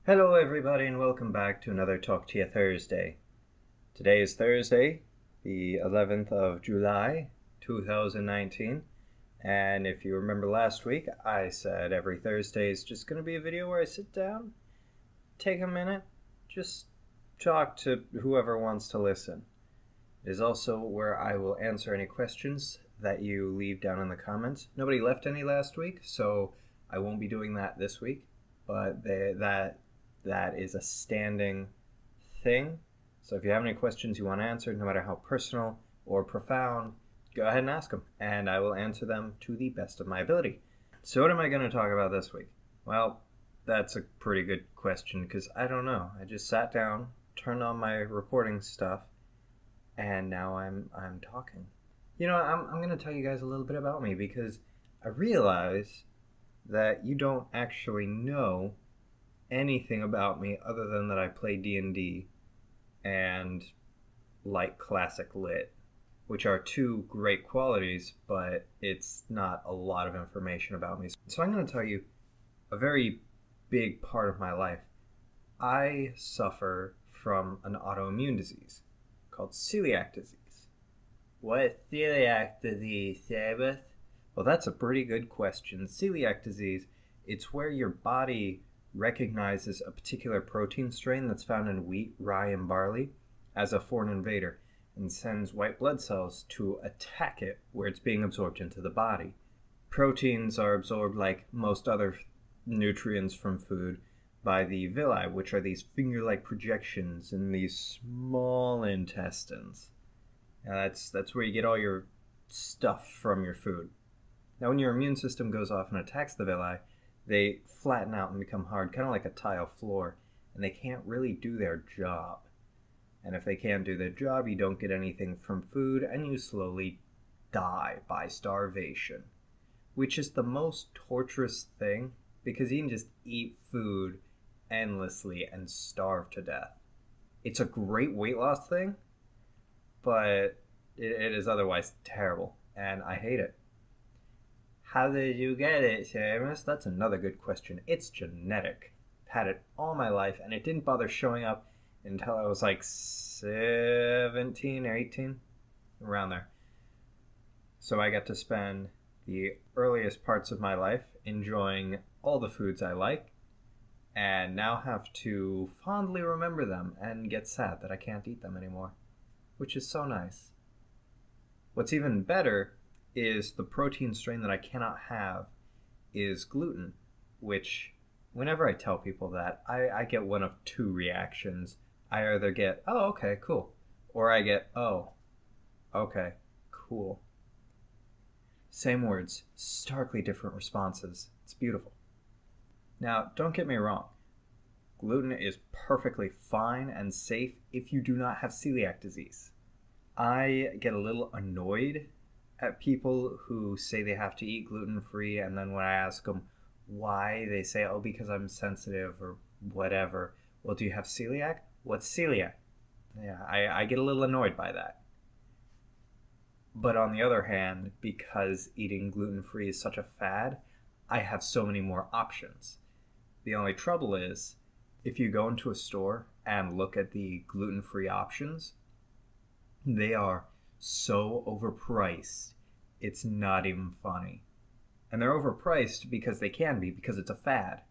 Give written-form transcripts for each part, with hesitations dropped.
Hello, everybody, and welcome back to another Talk to You Thursday. Today is Thursday, the 11th of July, 2019. And if you remember last week, I said every Thursday is just going to be a video where I sit down, take a minute, just talk to whoever wants to listen. It is also where I will answer any questions that you leave down in the comments. Nobody left any last week, so I won't be doing that this week, but that is a standing thing. So if you have any questions you want answered, no matter how personal or profound, go ahead and ask them, and I will answer them to the best of my ability. So what am I going to talk about this week? Well, that's a pretty good question, because I don't know. I just sat down, turned on my recording stuff, and now I'm talking. You know, I'm going to tell you guys a little bit about me, because I realize that you don't actually know anything about me other than that I play D&D and like classic lit, which are two great qualities, but it's not a lot of information about me. So I'm going to tell you a very big part of my life. I suffer from an autoimmune disease called celiac disease. What is celiac disease, Sabbath? Well, that's a pretty good question. Celiac disease, it's where your body recognizes a particular protein strain that's found in wheat, rye, and barley as a foreign invader and sends white blood cells to attack it where it's being absorbed into the body. Proteins are absorbed like most other nutrients from food by the villi, which are these finger-like projections in these small intestines. Now that's where you get all your stuff from your food. Now when your immune system goes off and attacks the villi, they flatten out and become hard, kind of like a tile floor, and they can't really do their job. And if they can't do their job, you don't get anything from food, and you slowly die by starvation, which is the most torturous thing, because you can just eat food endlessly and starve to death. It's a great weight loss thing, but it is otherwise terrible, and I hate it. How did you get it, Seamus? That's another good question. It's genetic. I've had it all my life, and it didn't bother showing up until I was like 17 or 18, around there. So I got to spend the earliest parts of my life enjoying all the foods I like, and now have to fondly remember them and get sad that I can't eat them anymore, which is so nice. What's even better is the protein strain that I cannot have is gluten, which whenever I tell people that, I get one of two reactions. I either get, oh, okay, cool, or I get, oh, okay, cool. Same words, starkly different responses. It's beautiful. Now, don't get me wrong. Gluten is perfectly fine and safe if you do not have celiac disease. I get a little annoyed at people who say they have to eat gluten-free, and then when I ask them why, they say, oh, because I'm sensitive or whatever. Well, do you have celiac? What's celiac? Yeah, I get a little annoyed by that. But on the other hand, because eating gluten-free is such a fad, I have so many more options. The only trouble is, if you go into a store and look at the gluten-free options, they are so overpriced, it's not even funny. And they're overpriced because they can be, because it's a fad.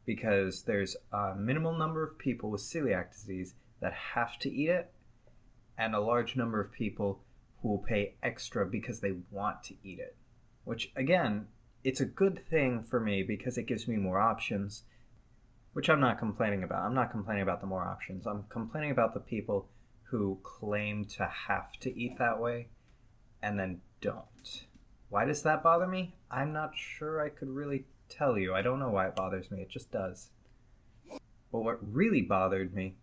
Because there's a minimal number of people with celiac disease that have to eat it, and a large number of people who will pay extra because they want to eat it. Which, again, it's a good thing for me because it gives me more options, which I'm not complaining about. I'm not complaining about the more options. I'm complaining about the people who claim to have to eat that way and then don't. Why does that bother me? I'm not sure I could really tell you. I don't know why it bothers me. It just does. But what really bothered me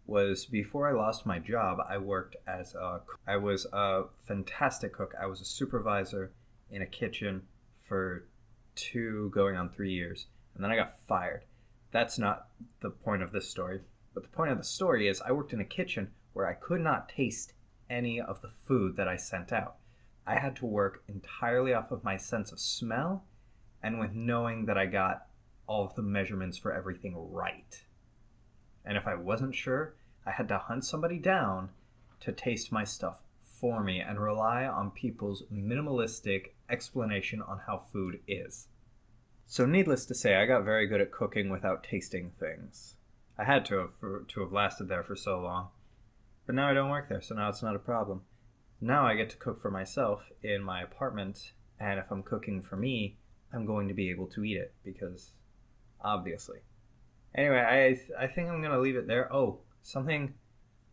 was before I lost my job, I was a fantastic cook. I was a supervisor in a kitchen for 2 going on 3 years, and then I got fired. That's not the point of this story. But the point of the story is I worked in a kitchen where I could not taste any of the food that I sent out. I had to work entirely off of my sense of smell and with knowing that I got all of the measurements for everything right. And if I wasn't sure, I had to hunt somebody down to taste my stuff for me and rely on people's minimalistic explanation on how food is. So needless to say, I got very good at cooking without tasting things. I had to have lasted there for so long. But now I don't work there, so now it's not a problem. Now I get to cook for myself in my apartment, and if I'm cooking for me, I'm going to be able to eat it, because obviously. Anyway, I think I'm going to leave it there. Oh, something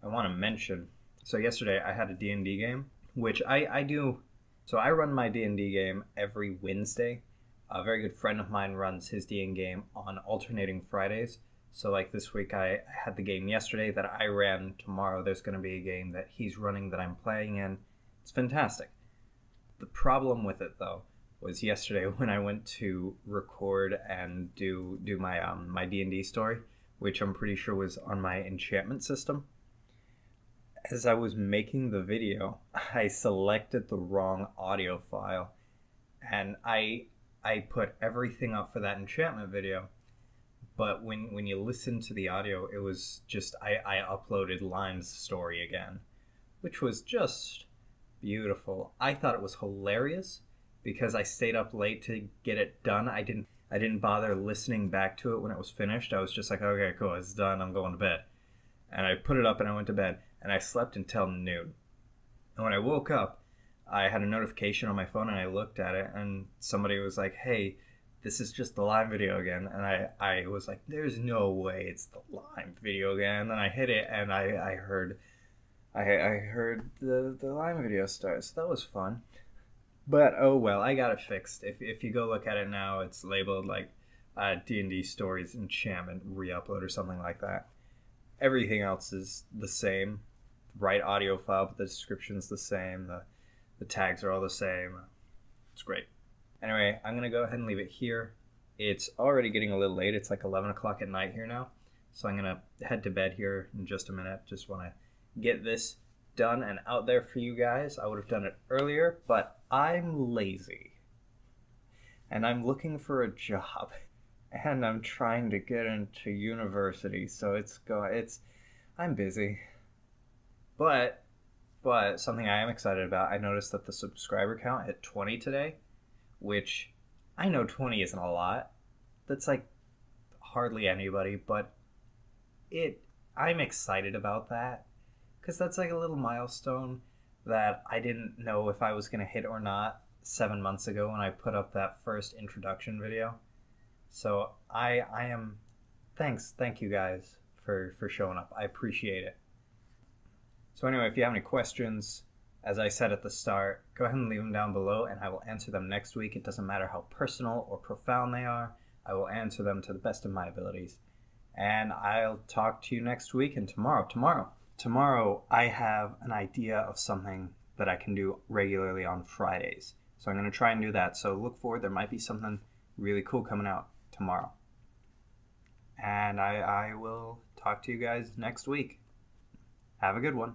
I want to mention. So yesterday I had a D&D game, which I do. So I run my D&D game every Wednesday. A very good friend of mine runs his D&D game on alternating Fridays. So like this week I had the game yesterday that I ran. Tomorrow there's going to be a game that he's running that I'm playing in. It's fantastic. The problem with it though was yesterday when I went to record and do my my D&D story, which I'm pretty sure was on my enchantment system. As I was making the video, I selected the wrong audio file, and I put everything up for that enchantment video. But when you listen to the audio, it was just, I uploaded Lime's story again, which was just beautiful. I thought it was hilarious because I stayed up late to get it done. I didn't bother listening back to it when it was finished. I was just like, okay, cool, it's done, I'm going to bed. And I put it up and I went to bed, and I slept until noon. And when I woke up, I had a notification on my phone and I looked at it, and somebody was like, hey, this is just the Lime video again. And I was like, there's no way it's the Lime video again. And then I hit it and I heard the Lime video start. So that was fun. But oh well, I got it fixed. If you go look at it now, it's labeled like D&D Stories Enchantment Re-upload or something like that. Everything else is the same. Right audio file, but the description's the same. The tags are all the same. It's great. Anyway, I'm going to go ahead and leave it here. It's already getting a little late. It's like 11 o'clock at night here now. So I'm going to head to bed here in just a minute. Just want to get this done and out there for you guys. I would have done it earlier, but I'm lazy. And I'm looking for a job. And I'm trying to get into university. So I'm busy. But something I am excited about, I noticed that the subscriber count hit 20 today. Which, I know 20 isn't a lot. That's like hardly anybody, but I'm excited about that. Because that's like a little milestone that I didn't know if I was going to hit or not 7 months ago when I put up that first introduction video. So thank you guys for showing up. I appreciate it. So anyway, if you have any questions, as I said at the start, go ahead and leave them down below and I will answer them next week. It doesn't matter how personal or profound they are. I will answer them to the best of my abilities. And I'll talk to you next week and tomorrow. Tomorrow I have an idea of something that I can do regularly on Fridays. So I'm going to try and do that. So look forward. There might be something really cool coming out tomorrow. And I will talk to you guys next week. Have a good one.